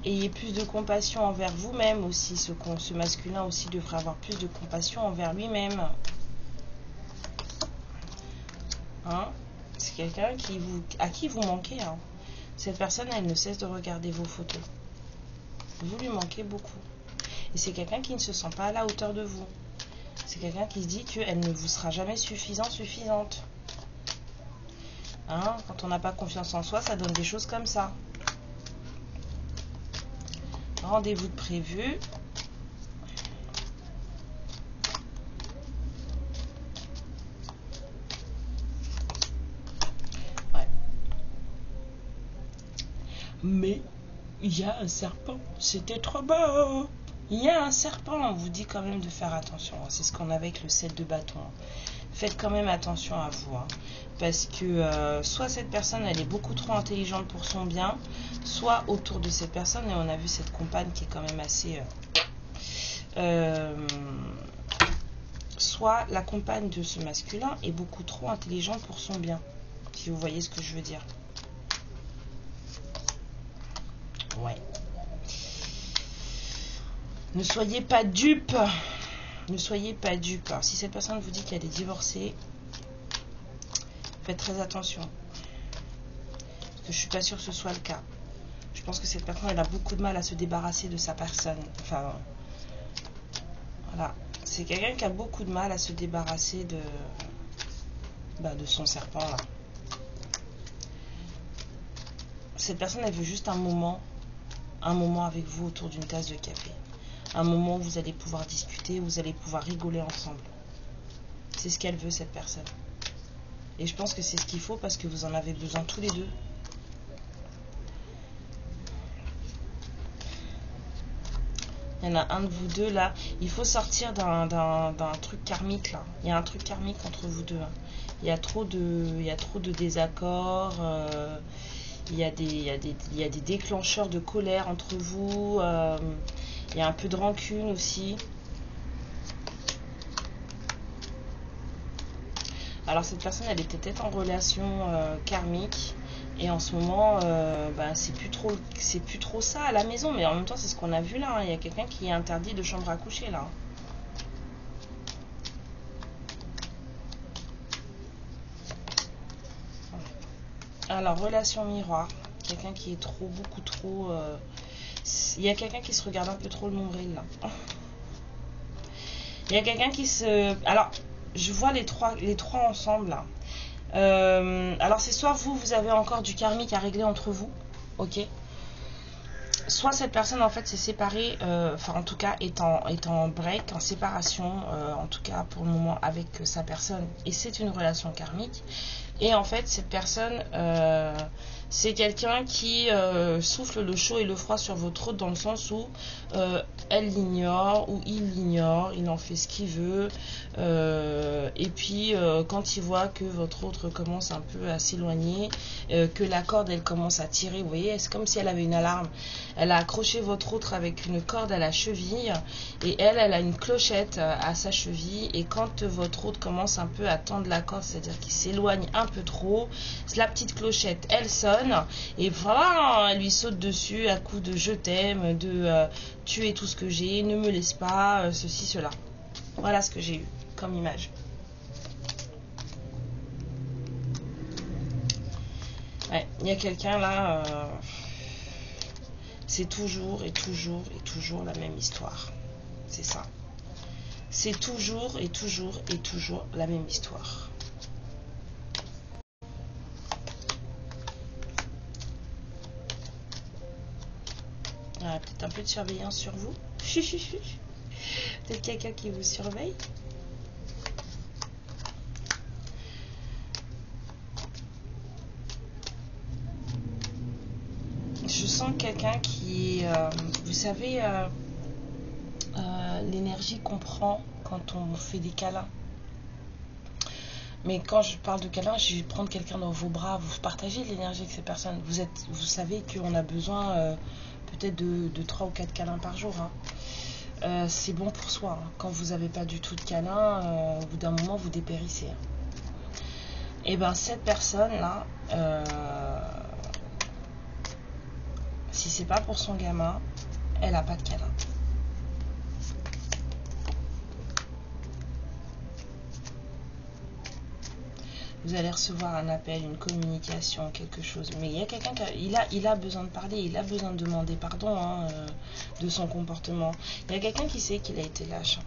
Ayez plus de compassion envers vous-même aussi. Ce masculin aussi devrait avoir plus de compassion envers lui-même. Hein? C'est quelqu'un à qui vous manquez. Hein? Cette personne, elle ne cesse de regarder vos photos. Vous lui manquez beaucoup. Et c'est quelqu'un qui ne se sent pas à la hauteur de vous. C'est quelqu'un qui se dit qu'elle ne vous sera jamais suffisante. Hein? Quand on n'a pas confiance en soi, ça donne des choses comme ça. Rendez-vous de prévu. Ouais. Mais il y a un serpent. C'était trop beau. Il y a un serpent. On vous dit quand même de faire attention. C'est ce qu'on a avec le 7 de bâton. Faites quand même attention à vous. Hein. Parce que soit cette personne, elle est beaucoup trop intelligente pour son bien, soit autour de cette personne, et on a vu cette compagne qui est quand même assez... soit la compagne de ce masculin est beaucoup trop intelligente pour son bien. Si vous voyez ce que je veux dire. Ouais. Ne soyez pas dupes. Ne soyez pas dupes. Alors, si cette personne vous dit qu'elle est divorcée, faites très attention. Parce que je suis pas sûre que ce soit le cas. Je pense que cette personne, elle a beaucoup de mal à se débarrasser de sa personne. Enfin, voilà. C'est quelqu'un qui a beaucoup de mal à se débarrasser de son serpent, là. Cette personne, elle veut juste un moment avec vous autour d'une tasse de café. Un moment où vous allez pouvoir discuter, où vous allez pouvoir rigoler ensemble. C'est ce qu'elle veut, cette personne. Et je pense que c'est ce qu'il faut parce que vous en avez besoin tous les deux. Il y en a un de vous deux là. Il faut sortir d'un truc karmique là. Il y a un truc karmique entre vous deux. Hein. Il y a trop de désaccords. Il y a des déclencheurs de colère entre vous. Il y a un peu de rancune aussi. Alors cette personne, elle était peut-être en relation karmique. Et en ce moment, c'est plus trop ça à la maison. Mais en même temps, c'est ce qu'on a vu là. Hein. Il y a quelqu'un qui est interdit de chambre à coucher là. Alors, relation miroir. Quelqu'un qui est beaucoup trop... Il y a quelqu'un qui se regarde un peu trop le nombril là. Il y a quelqu'un qui se... Alors, je vois les trois ensemble là. Alors c'est soit vous avez encore du karmique à régler entre vous, ok, soit cette personne en fait s'est séparée, enfin en tout cas est en break, en séparation, en tout cas pour le moment avec sa personne, et c'est une relation karmique. Et en fait cette personne c'est quelqu'un qui souffle le chaud et le froid sur votre autre, dans le sens où elle l'ignore ou il l'ignore, il en fait ce qu'il veut, et puis quand il voit que votre autre commence un peu à s'éloigner, que la corde elle commence à tirer, vous voyez, c'est comme si elle avait une alarme, elle a accroché votre autre avec une corde à la cheville, et elle a une clochette à sa cheville, et quand votre autre commence un peu à tendre la corde, c'est-à-dire qu'il s'éloigne un peu trop, la petite clochette elle sonne, et voilà, elle lui saute dessus à coups de je t'aime, de tu es tout ce que j'ai, ne me laisse pas, ceci, cela. Voilà ce que j'ai eu comme image. Ouais, il y a quelqu'un là, c'est toujours la même histoire. C'est ça. C'est toujours la même histoire. Peut-être un peu de surveillance sur vous. Peut-être quelqu'un qui vous surveille. Je sens quelqu'un qui est... vous savez, l'énergie qu'on prend quand on fait des câlins. Mais quand je parle de câlin, je vais prendre quelqu'un dans vos bras, vous partagez l'énergie avec ces personnes. Vous savez qu'on a besoin peut-être de 3 ou 4 câlins par jour. Hein. C'est bon pour soi. Hein. Quand vous n'avez pas du tout de câlin, au bout d'un moment, vous dépérissez. Hein. Et bien, cette personne-là, si c'est pas pour son gamin, elle n'a pas de câlin. Vous allez recevoir un appel, une communication, quelque chose. Mais il y a quelqu'un qui il a besoin de parler, il a besoin de demander pardon hein, de son comportement. Il y a quelqu'un qui sait qu'il a été lâche.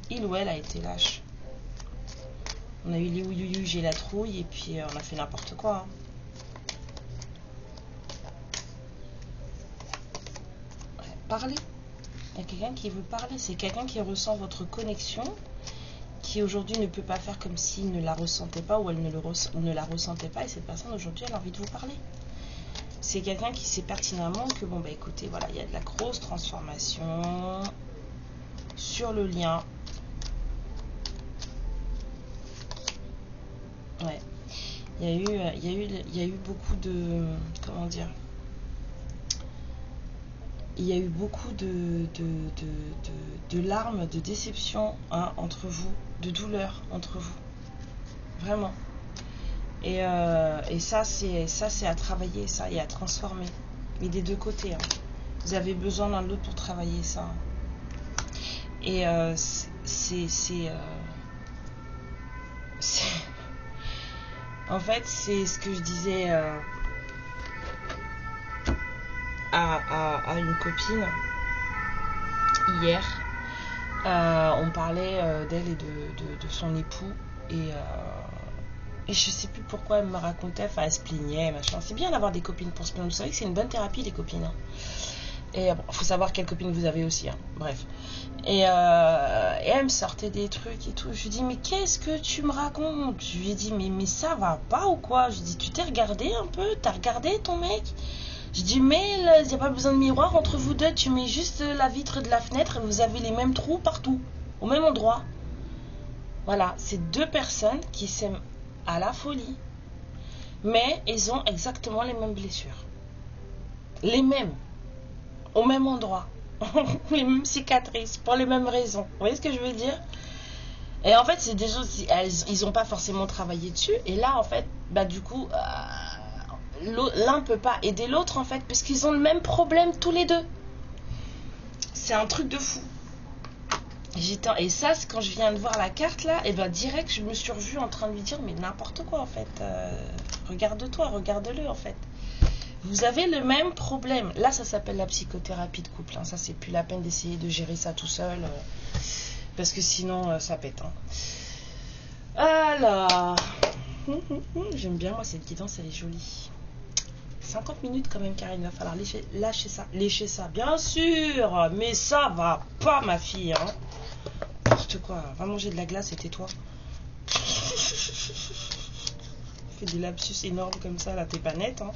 Il ou elle a été lâche. On a eu les ouïouïou, j'ai la trouille, et puis on a fait n'importe quoi. Hein. Ouais, parler. Il y a quelqu'un qui veut parler. C'est quelqu'un qui ressent votre connexion, qui aujourd'hui ne peut pas faire comme s'il ne la ressentait pas ou elle ne la ressentait pas, et cette personne aujourd'hui elle a envie de vous parler. C'est quelqu'un qui sait pertinemment que bon bah écoutez, voilà, il y a de la grosse transformation sur le lien. Ouais. Il y a eu beaucoup de, comment dire, il y a eu beaucoup de larmes, de déception hein, entre vous, de douleur entre vous, vraiment. Et ça c'est à travailler, ça, et à transformer, mais des deux côtés. Hein. Vous avez besoin l'un de l'autre pour travailler ça. Et en fait c'est ce que je disais à une copine hier. On parlait d'elle et de son époux, et je sais plus pourquoi elle me racontait, enfin elle se plaignait, machin. C'est bien d'avoir des copines pour se plaindre, vous savez que c'est une bonne thérapie les copines. Hein. Et bon, faut savoir quelles copines vous avez aussi, hein. Bref. Et elle me sortait des trucs et tout. Je lui dis mais qu'est-ce que tu me racontes? Je lui ai dit mais ça va pas ou quoi? Je lui ai dit tu t'es regardé un peu? T'as regardé ton mec? Je dis, mais il n'y a pas besoin de miroir entre vous deux, tu mets juste la vitre de la fenêtre et vous avez les mêmes trous partout, au même endroit. Voilà, c'est deux personnes qui s'aiment à la folie, mais ils ont exactement les mêmes blessures. Les mêmes, au même endroit, les mêmes cicatrices, pour les mêmes raisons. Vous voyez ce que je veux dire? Et en fait, c'est des choses, ils n'ont pas forcément travaillé dessus. Et là, en fait, bah du coup, l'un peut pas aider l'autre, en fait, parce qu'ils ont le même problème tous les deux. C'est un truc de fou. Et ça, c'est quand je viens de voir la carte là, et ben direct, je me suis revue en train de lui dire, mais n'importe quoi, en fait. Regarde-toi, regarde-le, en fait. Vous avez le même problème. Là, ça s'appelle la psychothérapie de couple. Hein. Ça, c'est plus la peine d'essayer de gérer ça tout seul. Parce que sinon, ça pète. Hein. Alors, j'aime bien, moi, cette guidance, elle est jolie. 50 minutes quand même, Karine, il va falloir lâcher ça. Lécher ça, bien sûr. Mais ça va pas, ma fille. Hein. N'importe quoi. Va manger de la glace et tais-toi. Fais des lapsus énormes comme ça, là, t'es pas nette. Hein.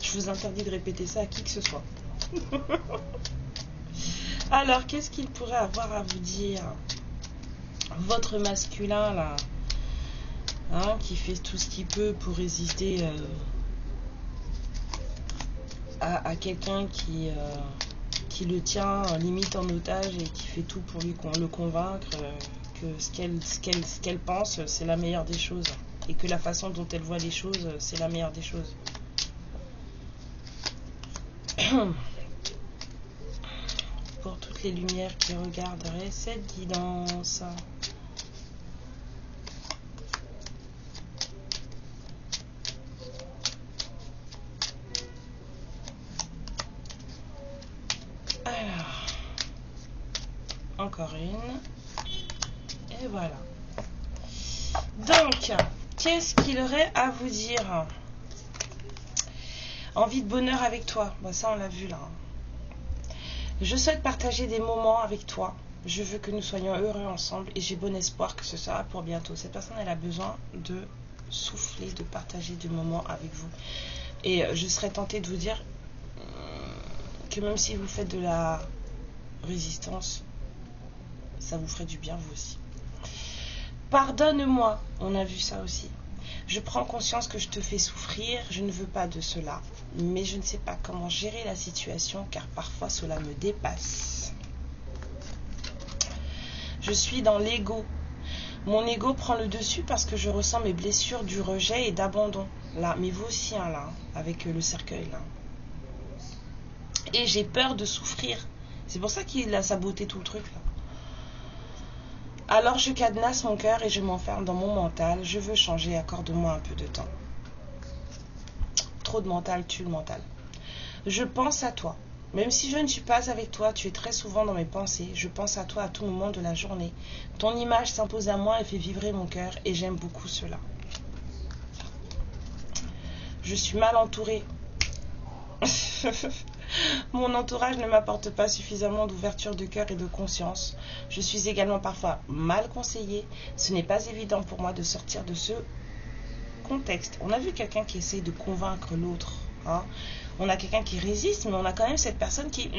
Je vous interdis de répéter ça à qui que ce soit. Alors, qu'est-ce qu'il pourrait avoir à vous dire? Votre masculin, là, hein, qui fait tout ce qu'il peut pour résister à quelqu'un qui le tient limite en otage et qui fait tout pour le convaincre que ce qu'elle pense, c'est la meilleure des choses. Et que la façon dont elle voit les choses, c'est la meilleure des choses. Pour toutes les lumières qui regarderaient cette guidance. Alors, encore une. Et voilà. Donc, qu'est-ce qu'il aurait à vous dire? Envie de bonheur avec toi. Bon, ça, on l'a vu là. Je souhaite partager des moments avec toi. Je veux que nous soyons heureux ensemble et j'ai bon espoir que ce sera pour bientôt. Cette personne, elle a besoin de souffler, de partager des moments avec vous. Et je serais tentée de vous dire que même si vous faites de la résistance, ça vous ferait du bien vous aussi. Pardonne-moi, on a vu ça aussi. Je prends conscience que je te fais souffrir, je ne veux pas de cela. Mais je ne sais pas comment gérer la situation car parfois cela me dépasse. Je suis dans l'ego. Mon ego prend le dessus parce que je ressens mes blessures du rejet et d'abandon. Là, mais vous aussi, hein, là, avec le cercueil. Là. Et j'ai peur de souffrir. C'est pour ça qu'il a saboté tout le truc. Là. Alors je cadenasse mon cœur et je m'enferme dans mon mental. Je veux changer, accorde-moi un peu de temps. Trop de mental tue le mental. Je pense à toi. Même si je ne suis pas avec toi, tu es très souvent dans mes pensées. Je pense à toi à tout moment de la journée. Ton image s'impose à moi et fait vibrer mon cœur et j'aime beaucoup cela. Je suis mal entourée. Mon entourage ne m'apporte pas suffisamment d'ouverture de cœur et de conscience. Je suis également parfois mal conseillée. Ce n'est pas évident pour moi de sortir de ce contexte. On a vu quelqu'un qui essaye de convaincre l'autre. Hein. On a quelqu'un qui résiste, mais on a quand même cette personne qui...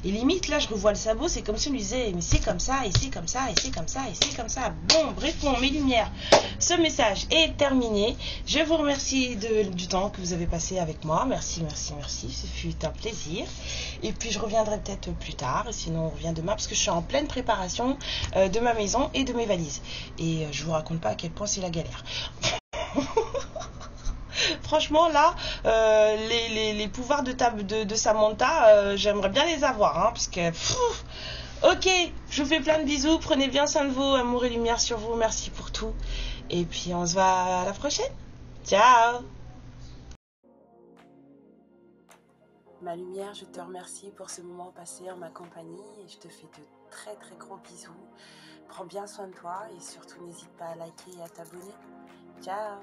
Et limite, là, je revois le sabot, c'est comme si on lui disait, mais c'est comme ça, et c'est comme ça, et c'est comme ça, et c'est comme ça. Bon, réponds, mes lumières. Ce message est terminé. Je vous remercie du temps que vous avez passé avec moi. Merci, merci, merci. Ce fut un plaisir. Et puis, je reviendrai peut-être plus tard, sinon on revient demain, parce que je suis en pleine préparation de ma maison et de mes valises. Et je vous raconte pas à quel point c'est la galère. Franchement, là, les pouvoirs de Samantha, j'aimerais bien les avoir, hein, parce que... Ok, je vous fais plein de bisous, prenez bien soin de vous, amour et lumière sur vous, merci pour tout. Et puis, on se voit à la prochaine. Ciao. Ma lumière, je te remercie pour ce moment passé en ma compagnie et je te fais de très très gros bisous. Prends bien soin de toi et surtout n'hésite pas à liker et à t'abonner. Ciao.